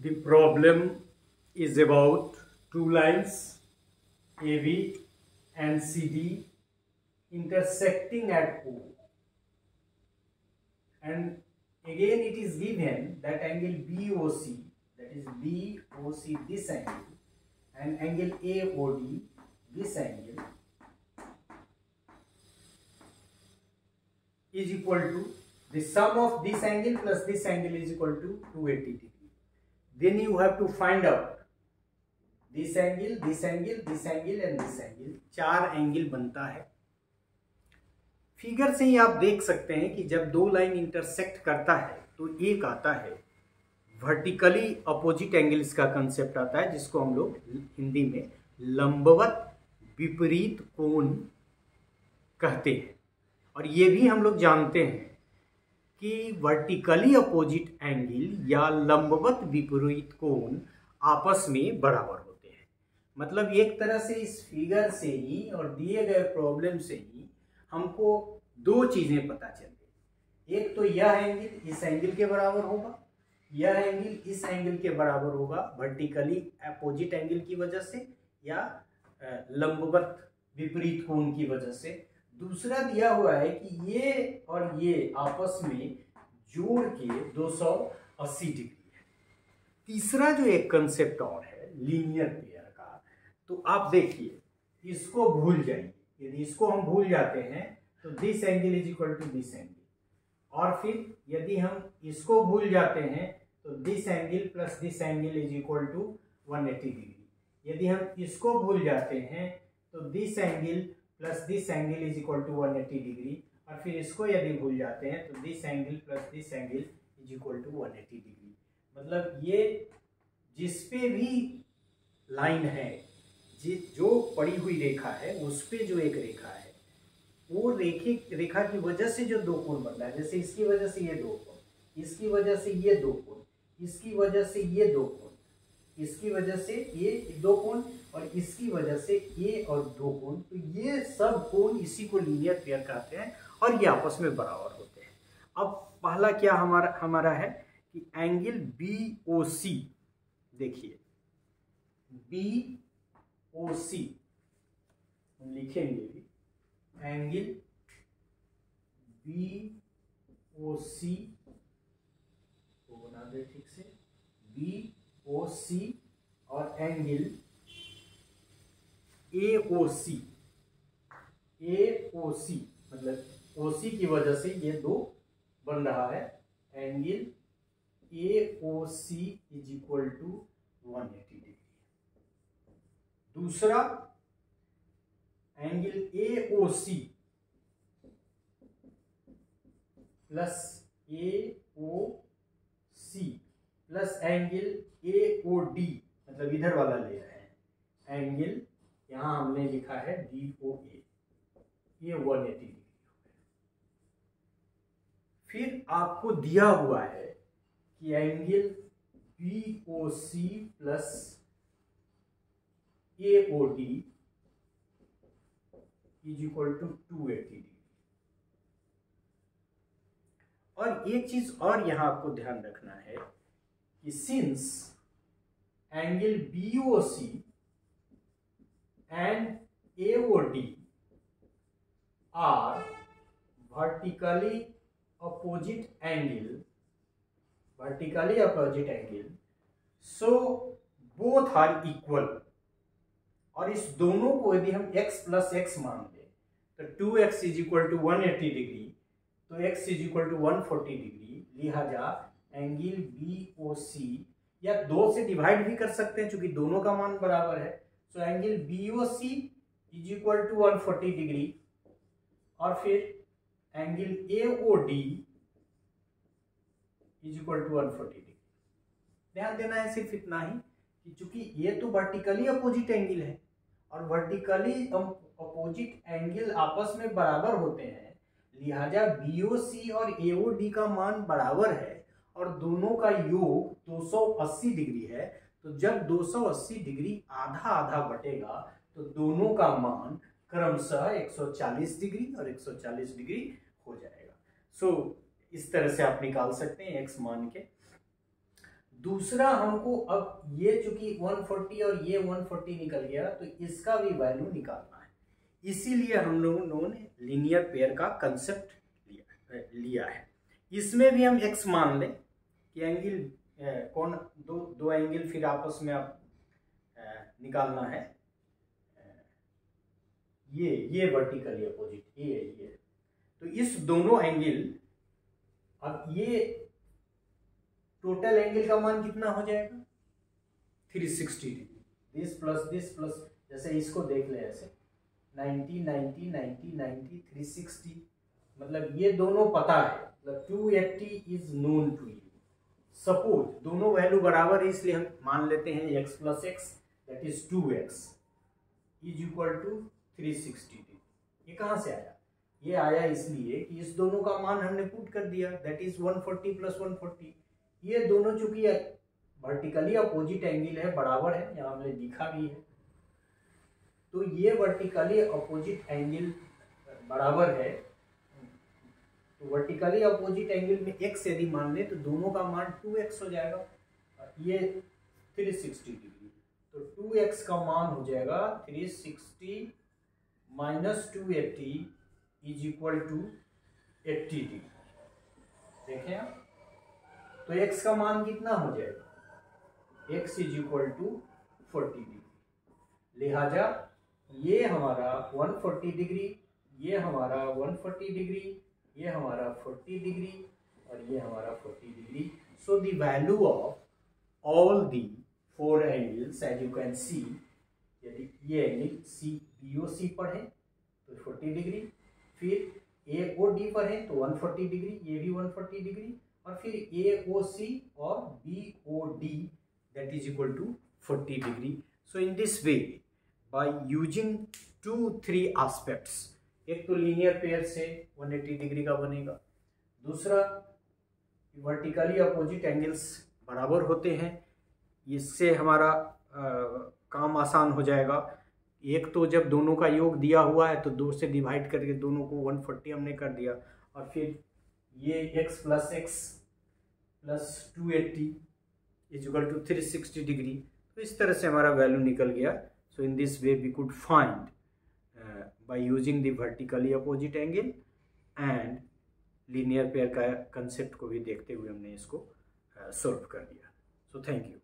The problem is about two lines AB and CD intersecting at O, and again it is given that angle BOC, that is BOC this angle, and angle AOD this angle is equal to the sum of this angle plus this angle is equal to 280 degree. Then you have to find out this angle, this angle, this angle and this angle, चार angle बनता है। Figure से ही आप देख सकते हैं कि जब दो लाइन इंटरसेक्ट करता है तो एक आता है वर्टिकली अपोजिट एंगल्स का कंसेप्ट आता है, जिसको हम लोग हिंदी में लंबवत विपरीत कोण कहते हैं। और ये भी हम लोग जानते हैं कि वर्टिकली अपोजिट एंगल या लंबवत विपरीत कोण आपस में बराबर होते हैं। मतलब एक तरह से इस फिगर से ही और दिए गए प्रॉब्लम से ही हमको दो चीजें पता चल गई। एक तो यह एंगल इस एंगल के बराबर होगा, यह एंगल इस एंगल के बराबर होगा वर्टिकली अपोजिट एंगल की वजह से या लंबवत विपरीत कोण की वजह से। दूसरा दिया हुआ है कि ये और ये आपस में जोड़ के 280 डिग्री है। तीसरा जो एक कंसेप्ट और है लीनियर पेयर का, तो आप देखिए इसको भूल जाइए। यदि इसको हम भूल जाते हैं तो this angle is equal to this angle, और फिर यदि हम इसको भूल जाते हैं तो this angle plus this angle is equal to 180 degree. यदि हम इसको भूल जाते हैं तो this angle plus this angle is equal to 180 degree, और फिर इसको यदि भूल जाते हैं तो this angle plus this angle is equal to 180 degree. मतलब ये जिस पे भी लाइन है, जो पड़ी हुई रेखा है उस पे जो एक रेखा है, वो रेखा की वजह से जो दो कोण बन रहा है, जैसे इसकी वजह से ये दो कोण, इसकी वजह से ये दो कोण, इसकी वजह से ये दो कोण, इसकी वजह से ये दो कोण और इसकी वजह से ये और दो कोण, तो ये सब कोण इसी को लीनियर पेयर कहते हैं और ये आपस में बराबर होते हैं। अब पहला क्या हमारा है कि एंगल BOC, देखिए BOC हम लिखेंगे भी, एंगल BOC को बना दे ठीक से, BOC और एंगल AOC मतलब OC की वजह से ये दो बन रहा है। Angle AOC is equal to 180 degree. दूसरा angle AOC plus AOC plus angle AOD, मतलब इधर वाला ले रहे हैं एंगल, यहां हमने लिखा है DOA, ये 180 डिग्री। फिर आपको दिया हुआ है कि angle BOC plus AOD is equal to 280 degree. और एक चीज और यहां आपको ध्यान रखना है कि since angle BOC and AOD are vertically opposite angle, so both are equal। और इस दोनों को यदि हम x प्लस एक्स मान लें तो 2x is equal to 180 degree, तो x is equal to 140 degree. लिहाजा एंगल BOC या 2 से डिवाइड भी कर सकते हैं चूंकि दोनों का मान बराबर है। So angle BOC is equal to 140 degree, और फिर angle AOD is equal to 140 degree. ध्यान देना है सिर्फ इतना ही कि चूंकि ये तो वर्टिकली अपोजिट एंगल है और वर्टिकली अपोजिट एंगल आपस में बराबर होते हैं, लिहाजा BOC और AOD का मान बराबर है और दोनों का योग 280 डिग्री है। तो जब 280 डिग्री आधा आधा बटेगा तो दोनों का मान क्रमशः 140 डिग्री और 140 डिग्री हो जाएगा। सो इस तरह से आप निकाल सकते हैं x मान के। दूसरा हमको अब ये चूंकि 140 और ये 140 निकल गया तो इसका भी वैल्यू निकालना है, इसीलिए हम लोगों ने लीनियर पेयर का कंसेप्ट लिया है। इसमें भी हम x मान लें कि एंगल कौन दो एंगल फिर आपस में आप निकालना है, ये वर्टिकली अपोजिट ये तो इस दोनों एंगल, अब ये टोटल एंगल का मान कितना हो जाएगा 360 डिग्री, दिस प्लस जैसे इसको देख ले ऐसे 90 90 90 90 360, मतलब ये दोनों पता है, मतलब 280 is known to you. Suppose दोनों वैल्यू बराबर है इसलिए हम मान लेते हैं x plus x that is 2x is equal to 360 degree. ये कहाँ से आया? ये आया इसलिए कि इस दोनों का मान हमने पुट कर दिया दैट इज 140 प्लस 140। ये दोनों चूंकि वर्टिकली अपोजिट एंगल है, बराबर है, यहाँ हमने लिखा भी है, तो ये वर्टिकली अपोजिट एंगल बराबर है, तो वर्टिकली अपोजिट एंगल में x यदि मान ले तो दोनों का मान 2x हो जाएगा, ये 360 डिग्री, तो 2x का मान हो जाएगा 360 minus 280 is equal to 80 degree. देखें आप, तो x का मान कितना हो जाएगा, x is equal to 40 degree. लिहाजा ये हमारा 140 डिग्री, ये हमारा 140 डिग्री, ये हमारा 40 डिग्री और ये हमारा 40 degree. So the value of all the 4 angles as you can see, यदि ये एंगल सी BOC पर है तो 40 डिग्री, फिर AOD पर है तो 140 डिग्री, ये भी 140 डिग्री, और फिर AOC और BOD that is equal to 40 degree. So in this way, by using 2-3 aspects, एक तो लीनियर पेयर से 180 डिग्री का बनेगा, दूसरा वर्टिकली अपोजिट एंगल्स बराबर होते हैं, इससे हमारा काम आसान हो जाएगा। एक तो जब दोनों का योग दिया हुआ है तो 2 से डिवाइड करके दोनों को 140 हमने कर दिया, और फिर ये x plus x plus 280 is equal to 360 degree, तो इस तरह से हमारा वैल्यू निकल गया। So in this way we could find by using the vertically opposite angle and linear pair का कंसेप्ट को भी देखते हुए हमने इसको सॉल्व कर दिया। So thank you.